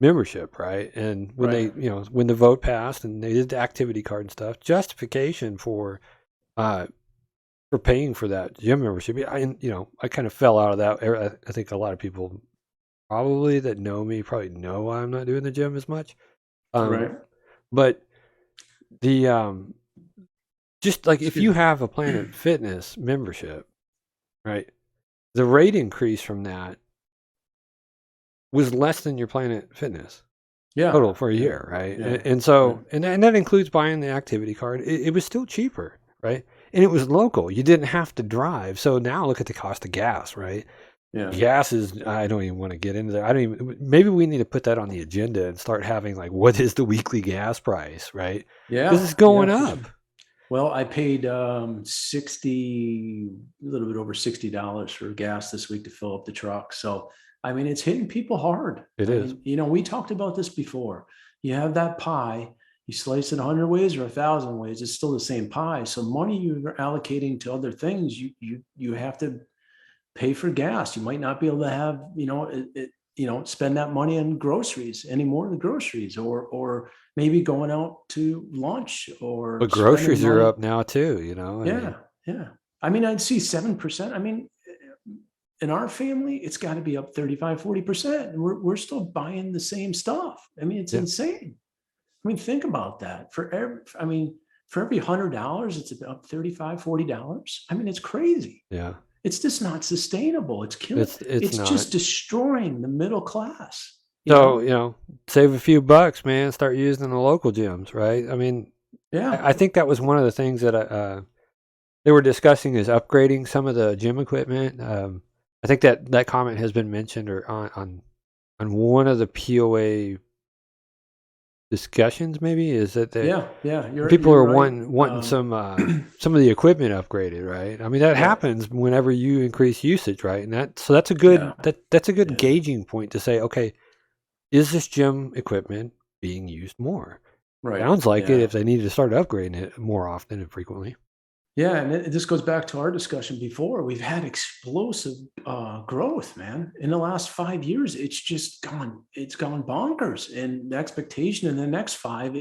membership, right? And when right. when the vote passed and they did the activity card and stuff, justification uh for paying for that gym membership, I kind of fell out of that. I think a lot of people probably that know me probably know why I'm not doing the gym as much. Um, Right. but the just like if Excuse you me. have a Planet Fitness membership, right? The rate increase from that was less than your Planet Fitness Yeah. total for a Yeah. year, right? Yeah. And Yeah. so, and that includes buying the activity card. It was still cheaper, right? And it was local. You didn't have to drive. So now look at the cost of gas, right? Yeah. Gas is, I don't even want to get into that. I don't even, maybe we need to put that on the agenda and start having like, what is the weekly gas price, right? Because it's Yeah. going Yeah. For sure. up. Well, I paid 60, a little bit over $60 for gas this week to fill up the truck. So, I mean, it's hitting people hard. It I is. mean, we talked about this before. You have that pie, you slice it 100 ways or 1,000 ways, it's still the same pie. So, money you're allocating to other things, you have to pay for gas. You might not be able to have, spend that money on groceries anymore, the groceries, or maybe going out to lunch or But spending groceries are money. up now too, I mean, Yeah, yeah. I mean, I'd see 7%. I mean, in our family, it's got to be up 35, 40%. And we're still buying the same stuff. I mean, it's yeah, insane. I mean, think about that. For every $100, it's up 35, $40. I mean, it's crazy. yeah. It's just not sustainable. It's killing, It's it's not. just destroying the middle class, you So, know? save a few bucks, man. Start using the local gyms, right? I mean, Yeah. I think that was one of the things that they were discussing is upgrading some of the gym equipment. I think that comment has been mentioned or on one of the POA discussions. Maybe is that Yeah. Yeah. people You're are right. wanting some of the equipment upgraded, right? I mean that Yeah. happens whenever you increase usage, right? And that's a Yeah. good that's a good Yeah. gauging point to say, okay, is this gym equipment being used more? Right. Sounds like it Yeah. if they needed to start upgrading it more often and frequently. Yeah, and this goes back to our discussion before. We've had explosive growth, man. In the last 5 years, it's gone bonkers. And the expectation in the next five,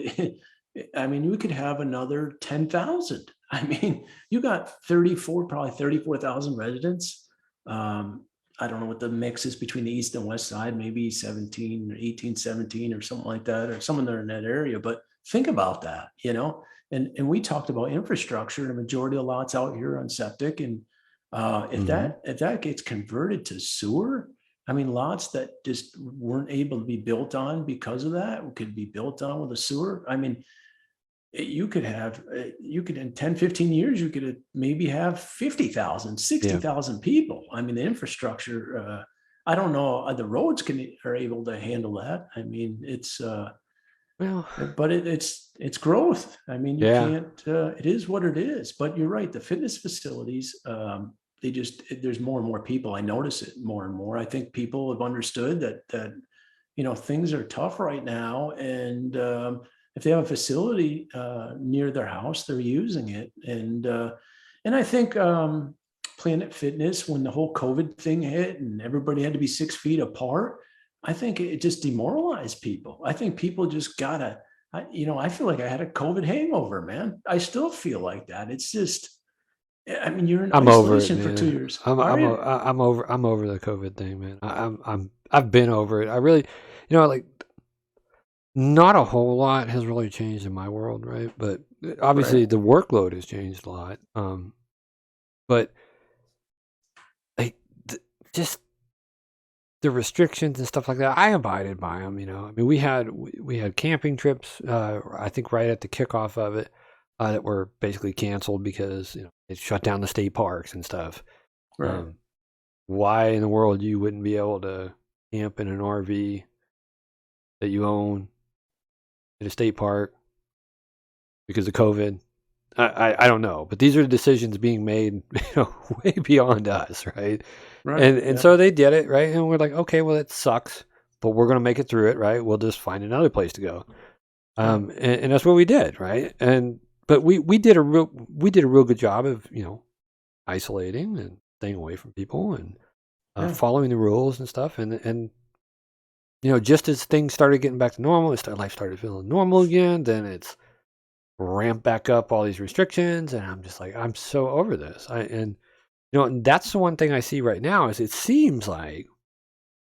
I mean, we could have another 10,000. I mean, you got probably 34,000 residents. I don't know what the mix is between the east and west side, maybe 17 or 18, 17 or something like that, or somewhere in that area. But think about that, and we talked about infrastructure and a majority of lots out here on septic. And if hmm that gets converted to sewer, I mean, lots that just weren't able to be built on because of that could be built on with a sewer. I mean, you could have, you could in 10, 15 years, you could maybe have 50,000, sixty Yeah. thousand people. I mean, the infrastructure, I don't know, the roads are able to handle that. I mean, Well, but it's growth. I mean, you yeah. can't. It is what it is. But you're right. The fitness facilities, they just there's more and more people. I notice it more and more. I think people have understood that things are tough right now, and if they have a facility near their house, they're using it. And I think Planet Fitness, when the whole COVID thing hit and everybody had to be 6 feet apart, I think it just demoralized people. I think people just gotta, I feel like I had a COVID hangover, man. I still feel like that. It's just, I mean, you're in I'm over it, isolation for 2 man. years. Are you? I'm over the COVID thing, man. I've been over it. I really, like, not a whole lot has really changed in my world, right? But Right. obviously the workload has changed a lot. But like, just the restrictions and stuff like that, I abided by them. I mean, we had camping trips. I think right at the kickoff of it, that were basically canceled because it shut down the state parks and stuff. Right. Um, why in the world you wouldn't be able to camp in an RV that you own at a state park because of COVID? I don't know, but these are the decisions being made, way beyond us, right? Right. And Yeah. so they did it, right? And we're like, okay, well, it sucks, but we're gonna make it through it, right? We'll just find another place to go. Yeah. And that's what we did, right? But we did a real good job of isolating and staying away from people and Yeah. following the rules and stuff. And just as things started getting back to normal, life started feeling normal again. Then it's ramp back up all these restrictions, and I'm just like, I'm so over this. And that's the one thing I see right now is it seems like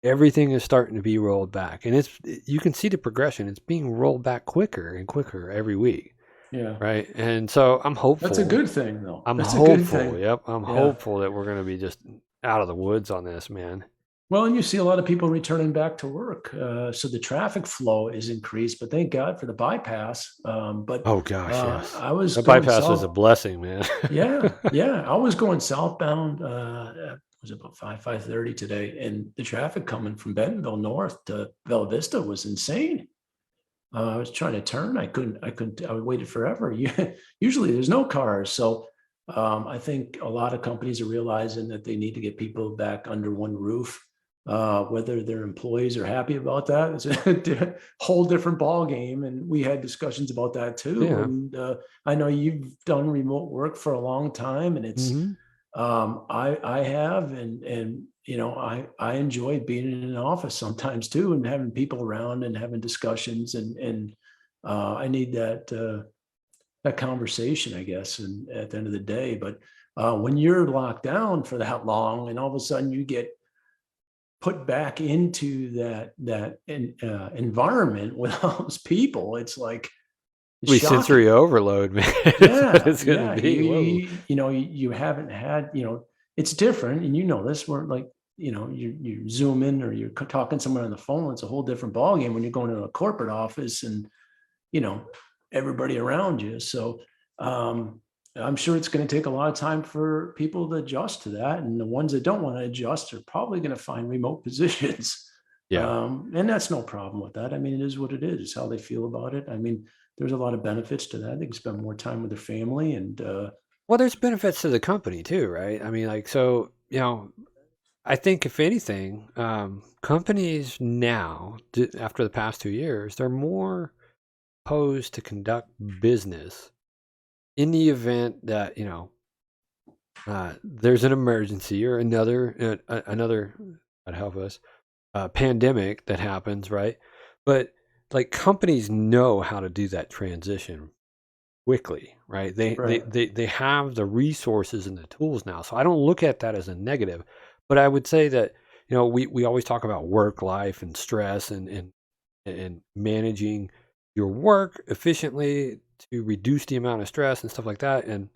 everything is starting to be rolled back, and you can see the progression. It's being rolled back quicker and quicker every week, Yeah. right? And so I'm That's a hopeful. good thing, though. I'm That's a good hopeful. thing. Yep, I'm Yeah. hopeful that we're going to be just out of the woods on this, man. Well, and you see a lot of people returning back to work. So the traffic flow is increased, but thank God for the bypass. But Oh gosh, yes. I was The going bypass is a south. blessing, man. Yeah. Yeah. I was going southbound. It was about 5:30 today. And the traffic coming from Bentonville north to Bella Vista was insane. I was trying to turn. I waited forever. Usually there's no cars. So I think a lot of companies are realizing that they need to get people back under one roof. Whether their employees are happy about that, it's a whole different ball game. And we had discussions about that too. Yeah. And I know you've done remote work for a long time, and Hmm. I have, and I enjoy being in an office sometimes too, and having people around and having discussions, and I need that conversation, I guess, and at the end of the day. But when you're locked down for that long, and all of a sudden you get put back into that environment with all those people, it's like it's We sensory shocking. overload, man. That's what Yeah, it's gonna yeah. be. Whoa. You haven't had, it's different, and this. We're like, you zoom in or you're talking somewhere on the phone. It's a whole different ballgame when you're going to a corporate office and you know everybody around you. So I'm sure it's going to take a lot of time for people to adjust to that, and the ones that don't want to adjust are probably going to find remote positions. Yeah. And that's no problem with that. I mean, it is what it is. It's how they feel about it. I mean, there's a lot of benefits to that. They can spend more time with their family, and Well, there's benefits to the company too, right? I mean, like, so, I think if anything, companies now, after the past 2 years, they're more posed to conduct business in the event that, there's an emergency or another, God help us, pandemic that happens, right? But like companies know how to do that transition quickly, right? right, They have the resources and the tools now. So I don't look at that as a negative, but I would say that, we always talk about work life and stress and managing your work efficiently to reduce the amount of stress and stuff like that. And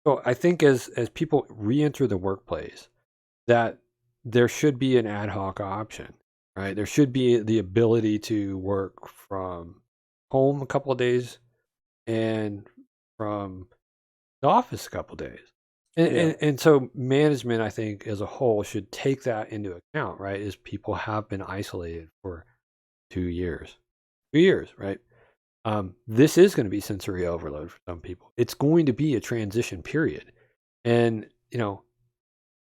so I think as people re-enter the workplace, that there should be an ad hoc option, right? There should be the ability to work from home a couple of days and from the office a couple of days. And, Yeah. and so management, I think, as a whole, should take that into account, right? Is people have been isolated for 2 years. 2 years, right? This is going to be sensory overload for some people. It's going to be a transition period. And,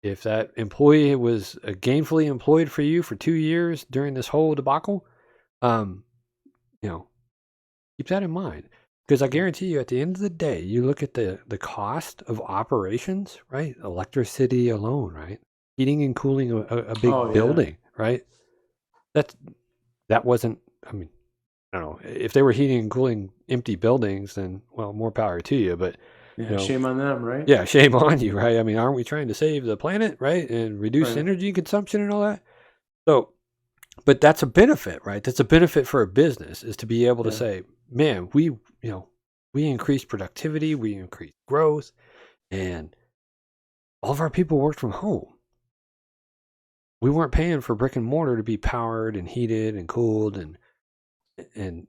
if that employee was gainfully employed for you for 2 years during this whole debacle, um, keep that in mind. Because I guarantee you, at the end of the day, you look at the cost of operations, right? Electricity alone, right? Heating and cooling a big Oh, yeah. building, right? That wasn't, I mean, I don't know. If they were heating and cooling empty buildings, then, well, more power to you. But, Yeah. Shame on them, right? yeah, shame on you, right? I mean, aren't we trying to save the planet, right? And reduce Right. energy consumption and all that? So, but that's a benefit, right? That's a benefit for a business, is to be able to Yeah. say, man, we increased productivity, we increased growth, and all of our people worked from home. We weren't paying for brick and mortar to be powered and heated and cooled and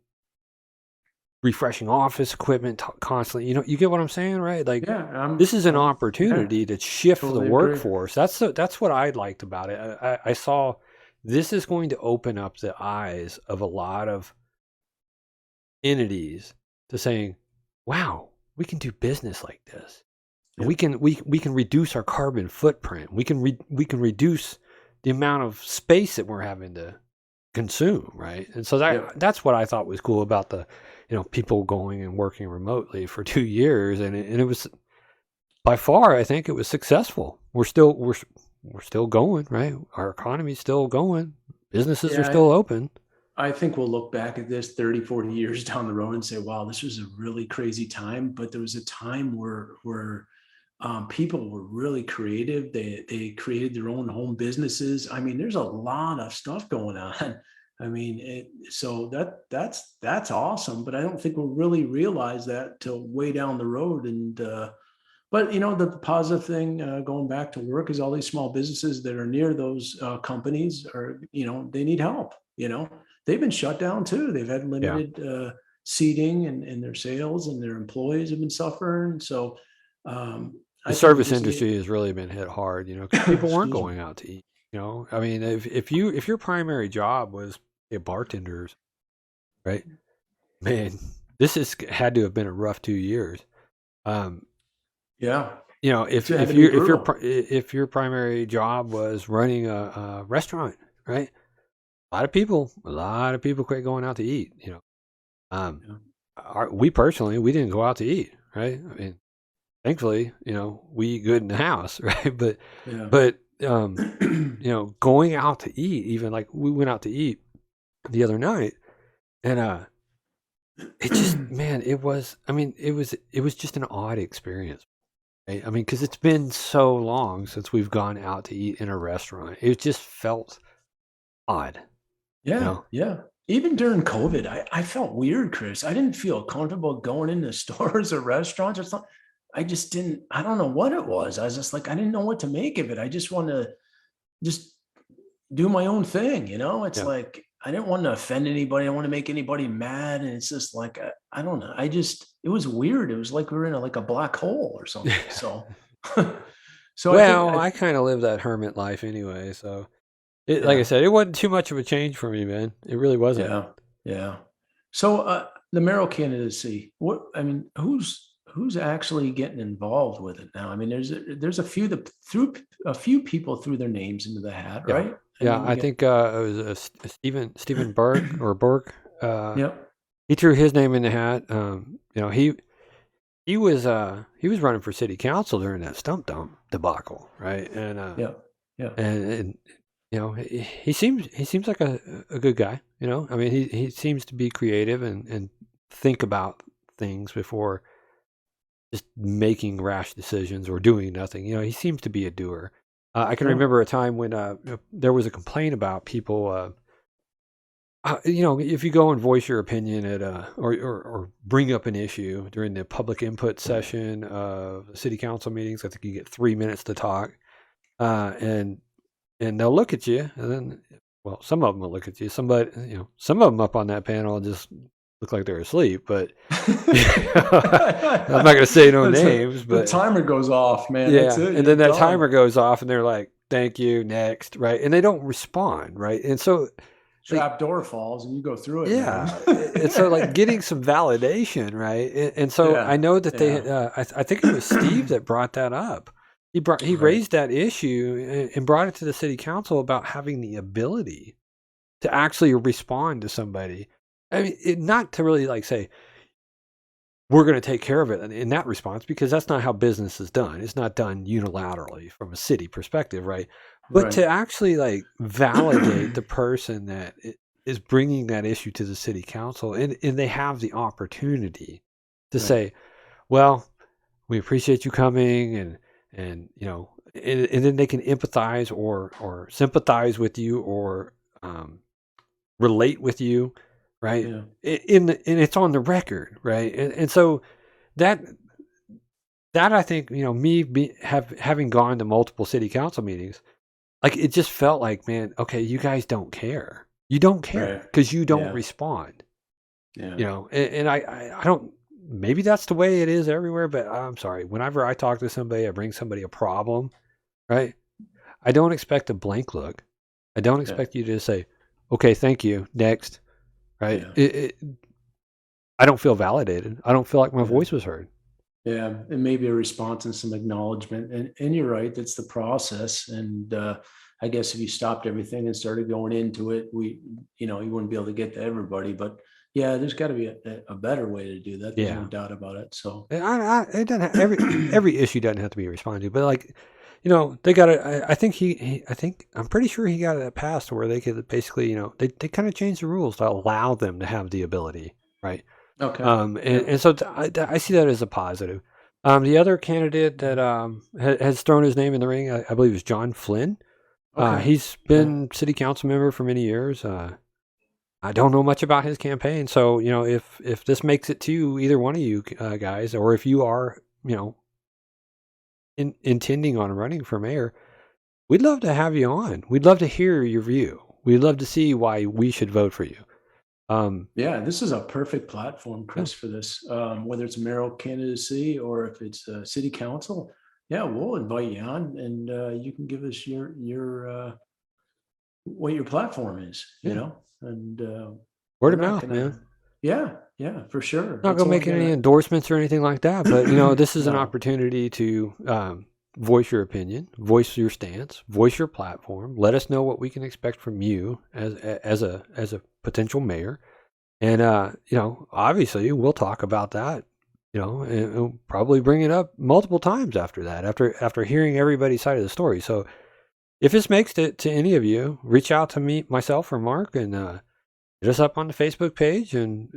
refreshing office equipment constantly. You get what I'm saying, right? Like, Yeah. this is an Yeah, opportunity to shift totally the agree. workforce. That's what I liked about it. I saw this is going to open up the eyes of a lot of entities to saying, wow, we can do business like this. Yep. We can reduce our carbon footprint. We can reduce the amount of space that we're having to consume, right? And so that's what I thought was cool about the people going and working remotely for 2 years, and it was, by far, I think it was successful. We're still going, right? Our economy's still going. Businesses are still open. I think we'll look back at this 30, 40 years down the road and say, wow, this was a really crazy time. But there was a time where people were really creative. They created their own home businesses. I mean, there's a lot of stuff going on. I mean, so that's awesome. But I don't think we'll really realize that till way down the road. And but the positive thing going back to work is all these small businesses that are near those companies are, they need help. They've been shut down too. They've had limited seating and their sales, and their employees have been suffering. So the service industry has really been hit hard, because people weren't going out to eat. I mean, if your primary job was a bartender, right? Man, this has had to have been a rough 2 years. Yeah. If your primary job was running a restaurant, right? A lot of people quit going out to eat. We personally, we didn't go out to eat, right? I mean, thankfully, we eat good in the house, right? But going out to eat, even like we went out to eat the other night, and it just, man, it was just an odd experience, right? I mean, because it's been so long since we've gone out to eat in a restaurant. It just felt odd. Yeah. Yeah. Even during COVID, I felt weird, Chris. I didn't feel comfortable going into stores or restaurants or something. I just didn't, I don't know what it was. I was just like, I didn't know what to make of it. I just want to just do my own thing. It's like, I didn't want to offend anybody. I don't want to make anybody mad. And it's just like, I don't know. It was weird. It was like we were in a black hole or something. So, I kind of live that hermit life anyway. So like I said, it wasn't too much of a change for me, man. It really wasn't. Yeah. Yeah. So the mayoral candidacy, who's actually getting involved with it now? I mean, there's a few that a few people threw their names into the hat, right? I think it was Stephen Burke or Burke. Yep. He threw his name in the hat. He was running for city council during that stump dump debacle, right? And and he seems like a good guy. I mean, he seems to be creative and think about things before just making rash decisions or doing nothing. He seems to be a doer. I can remember a time when there was a complaint about people. If you go and voice your opinion at or bring up an issue during the public input session of the city council meetings, I think you get 3 minutes to talk. And and they'll look at you, and then, well, some of them will look at you. Somebody, some of them up on that panel just look like they're asleep. But I'm not going to say no names, The but timer goes off, man. That's yeah. it. And You're then that done. timer goes off, and they're like, "Thank you, next," right? And they don't respond, right? And so, like, Trap door falls and you go through it, man. yeah, and so like getting some validation, right? And so I Yeah, know that they, yeah. I think it was Steve that brought that up. He Right, raised that issue and brought it to the city council about having the ability to actually respond to somebody. I mean, not to really like say we're going to take care of it in that response, because that's not how business is done. It's not done unilaterally from a city perspective, right? But right. to actually like validate the person that is bringing that issue to the city council, and they have the opportunity to Right, say, well, we appreciate you coming, and and then they can empathize or sympathize with you, or um, relate with you, right? yeah. And it's on the record, right? And so that I think, having gone to multiple city council meetings, like it just felt like, man, okay, you guys don't care. You don't care Right. because you don't Yeah, respond. yeah. And I don't. Maybe that's the way it is everywhere, but I'm sorry. Whenever I talk to somebody, I bring somebody a problem, right? I don't expect a blank look. I don't Yeah, expect you to say, "Okay, thank you, next." Right? yeah, I don't feel validated. I don't feel like my yeah. voice was heard. Yeah, and maybe a response and some acknowledgement. And you're right, that's the process. And I guess if you stopped everything and started going into it, you wouldn't be able to get to everybody. But yeah, there's got to be a better way to do that. There's no Yeah. doubt about it. So It doesn't every issue doesn't have to be responded to, but like, they got it. I think I think I'm pretty sure he got it passed where they could basically, they kind of changed the rules to allow them to have the ability, right? okay, yeah, And so I see that as a positive. The other candidate that has thrown his name in the ring, I believe, is John Flynn. okay, He's yeah, been city council member for many years. I don't know much about his campaign, so if this makes it to either one of you guys, or if you are intending on running for mayor, we'd love to have you on. We'd love to hear your view. We'd love to see why we should vote for you. Um, yeah. This is a perfect platform, yeah, Chris, for this. Whether it's a mayoral candidacy or if it's city council, yeah, we'll invite you on, and you can give us your what your platform is, yeah. and Word we're of not mouth, man. gonna, yeah, yeah, for sure. Not It's gonna only make any gonna, endorsements or anything like that, but this is an no, opportunity to voice your opinion, voice your stance, voice your platform. Let us know what we can expect from you as a potential mayor. And obviously we'll talk about that, and we'll probably bring it up multiple times after that, after hearing everybody's side of the story. So if this makes it to any of you, reach out to me, myself, or Mark, and hit us up on the Facebook page, and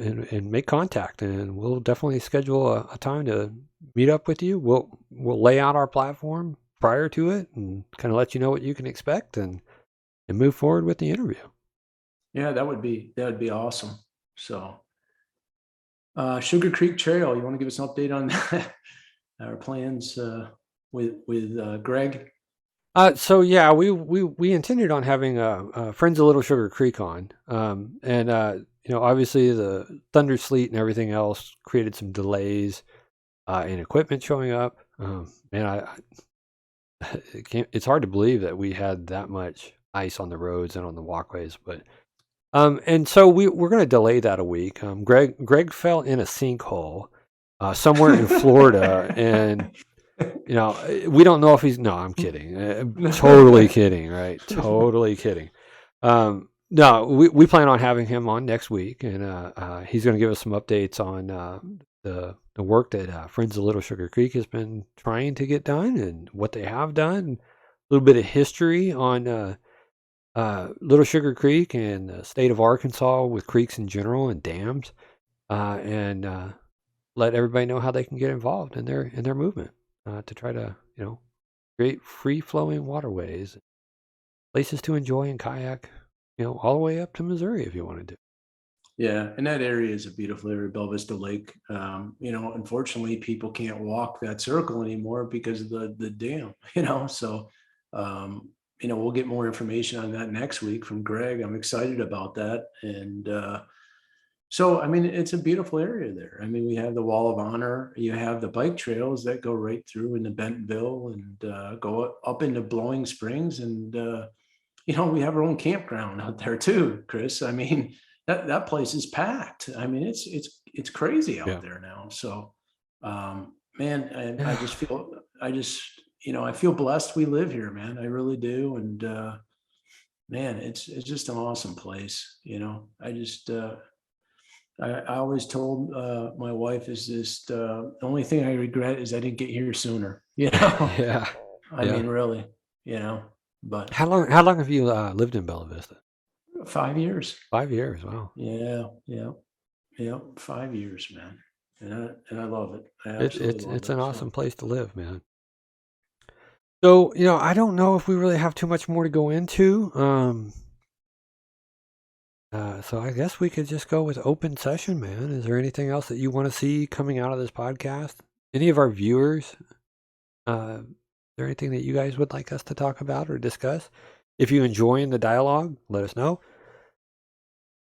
make contact, and we'll definitely schedule a time to meet up with you. We'll lay out our platform prior to it and kind of let you know what you can expect, and move forward with the interview. yeah, that would be awesome. So, Sugar Creek Trail, you want to give us an update on that? Our plans with Greg? So yeah, we intended on having friends of Little Sugar Creek on, and obviously the thunder, sleet, and everything else created some delays in equipment showing up. Man, it's hard to believe that we had that much ice on the roads and on the walkways, but and so we're going to delay that a week. Greg fell in a sinkhole somewhere in Florida, and we don't know if he's. No, I'm kidding. Totally kidding, right? Totally kidding. No, we plan on having him on next week, and he's going to give us some updates on the work that Friends of Little Sugar Creek has been trying to get done, and what they have done. A little bit of history on Little Sugar Creek and the state of Arkansas with creeks in general and dams, and let everybody know how they can get involved in their movement to try to create free flowing waterways, places to enjoy and kayak, all the way up to Missouri if you wanted to. Yeah, and that area is a beautiful area, Bella Vista Lake. Unfortunately, people can't walk that circle anymore because of the dam. So we'll get more information on that next week from Greg. I'm excited about that. And so, I mean, it's a beautiful area there. I mean, we have the Wall of Honor. You have the bike trails that go right through into Bentonville and go up into Blowing Springs. And, we have our own campground out there too, Chris. I mean, that place is packed. I mean, it's crazy out there now. So, man, and I feel blessed we live here, man. I really do. And, man, it's just an awesome place. I always told my wife is just the only thing I regret is I didn't get here sooner. Yeah. I mean, really, but How long have you lived in Bella Vista? 5 years. 5 years. Wow. Yeah. 5 years, man. And I love it. I It's absolutely love it's it. an So, awesome place to live, man. So, I don't know if we really have too much more to go into. So I guess we could just go with open session, man. Is there anything else that you want to see coming out of this podcast? Any of our viewers? Is there anything that you guys would like us to talk about or discuss? If you're enjoying the dialogue, let us know.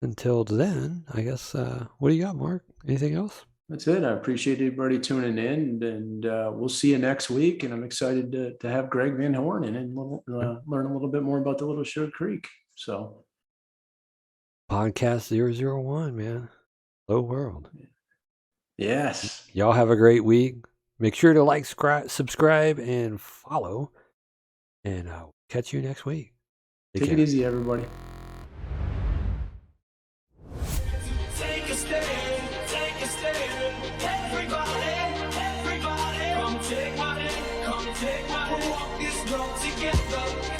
Until then, I guess, what do you got, Mark? Anything else? that's it. I appreciate everybody tuning in, and we'll see you next week. And I'm excited to have Greg Van Horn in and learn a little bit more about the Little Sugar Creek. So, Podcast 001, man. Hello, world. yes. Y'all have a great week. Make sure to like, subscribe, and follow. And I'll catch you next week. Take it easy, everybody. Take a stand, everybody, come take my hand, we'll walk this road together.